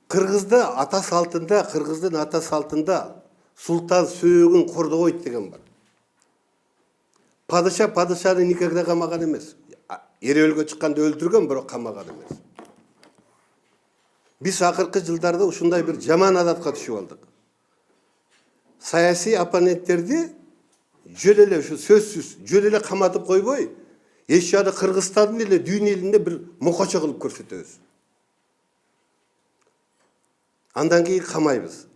Кыргыздын ата салтында султан сөөгүн кордобойт деген бар. Падышаны никогда камаган эмес. Эреөлгө чыкканда өлтүргөн, бирок камаган эмес. Биз акыркы жылдарда ушундай бир жаман адатка түшүп алдык. Саясий оппоненттерди жөн эле ушу сөзсүз жөн эле каматып койбой, эч жагы Кыргызстандын эле дүйнө элинде бир мокочо кылып көрсөтөбүз. Андан кийин камайбыз.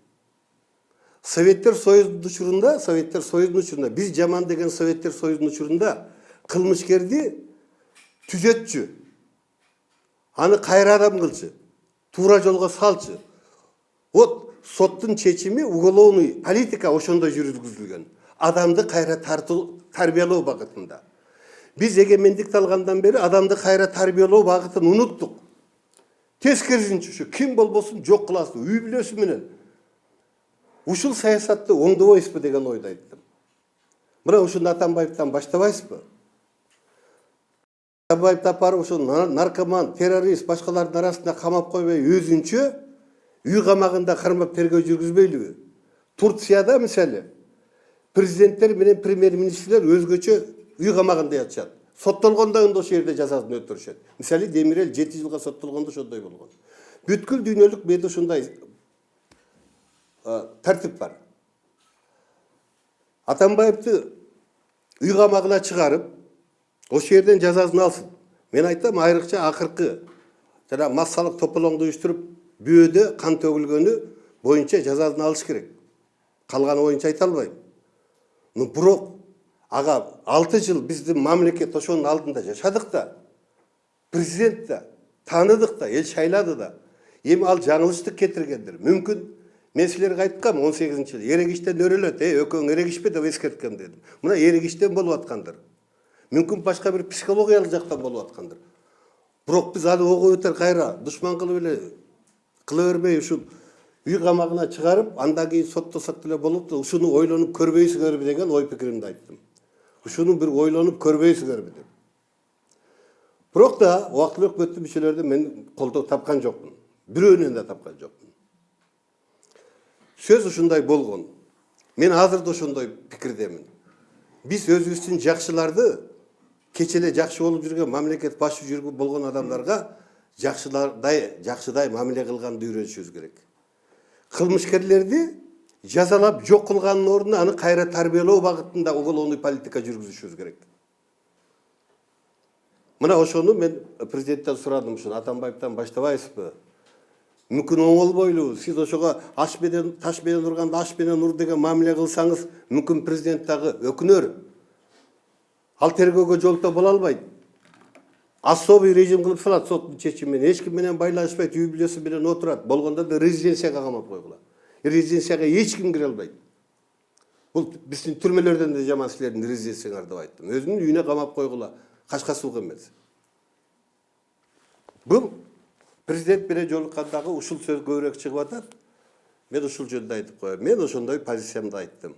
Советтер Союзунун учурунда, биз жаман деген Советтер Союзунун учурунда кылмышкерди түзөтчү, аны кайра адам кылчу, туура жолго салчу. Вот соттун чечими, уголовный политика ошондой жүргүзүлгөн. Адамды кайра тарбиялоо багытында. Биз эгемендикти алгандан бери адамды кайра тарбиялоо багытын унуттук. Тескерисинче ким болбосун жок кыласыз, үй бүлөсү менен. Ушул саясатты оңдобойсузбу деген ойду айттым. Мына ушуну Атамбаевден баштабайсызбы? Атамбаевди апарып ушул наркоман, террорист, башкалардын арасында камап койбой, өзүнчө үй камагында кармап тергөө жүргүзбөйлүбү? Турцияда мисалы президенттер менен премьер-министрлер өзгөчө үй камагында жатышат. Соттолгондо ошол жерде жазасын өтүрүшөт. Мисалы Демирел 7 жылга соттолгондо ошондой болгон. Бүткүл дүйнөлүк беде ушундай тартип бар. Атамбаевди үй камагына чыгарып, ошол жерден жазасын алсын. Мен айтам, айрыкча акыркы жана массалык тополоңду уюштуруп, бүйөдө кан төгүлгөнү боюнча жазасын алыш керек. Калганы боюнча айта албайм. Бирок ага 6 жыл биздин мамлекет ошонун алдында жашадык да, президент да, таныдык да, эл шайлады да. Эми ал жаңылыштык кетиргендир. Мүмкүн мен силерге айткам 18-жылы эрегиштен өрөлөт, өкөң эрегишпе деп эскерткем дедим. Мына эрегиштен болуп аткандыр. Мүмкүн башка бир психологиялык жактан болуп аткандыр. Бирок биз аны ого өтөр кайра душман кылып эле кыла бербей ушул үй камагына чыгарып, андан кийин соттосок деле болот. Ушуну ойлонуп көрбөйсүңөрбү деген ой пикиримди айттым. Ушуну бир ойлонуп көрбөйсүңөрбү деп. Бирок да убактылык өтүп мүчөлөрдөн мен колдоо тапкан жокмун. Бирөөнөн да тапкан жокмун. Сөз ушундай болгон. Мен азыр да ошондой пикирдемин. Биз өзүбүздүн жакшыларды, кече эле жакшы болуп жүргөн мамлекет башы жүргүп болгон адамдарга жакшыдай мамиле кылганды үйрөнүшүбүз керек. Кылмышкерлерди жазалап жок кылганын ордуна аны кайра тарбиялоо багытында уголовный политика жүргүзүшүбүз керек. Мына ошону мен президенттен сурадым, ушуну Атамбаевден баштабайсызбы? Мүмкүн оңолбойлу, сиз ошого таш менен урганда аш менен ур деген мамиле кылсаңыз, мүмкүн президент дагы өкүнөр. Ал тергөөгө жолто боло албайт. Особый режим кылып салат соттун чечими менен, эч ким менен байланышпайт, үй бүлөсү менен отурат. Болгондо да резиденцияга камап койгула. Резиденцияга эч ким кире албайт. Бул биздин түрмөлөрдөн да жаман силердин резиденцияңар деп айттым. Өзүнүн үйүнө камап койгула. Качка сук эмес. Бул президент менен жолуккандагы ушул сөз көбүрөөк чыгып атат. Мен ушул жөнүндө айтып коем. Мен ошондой позициямды айттым.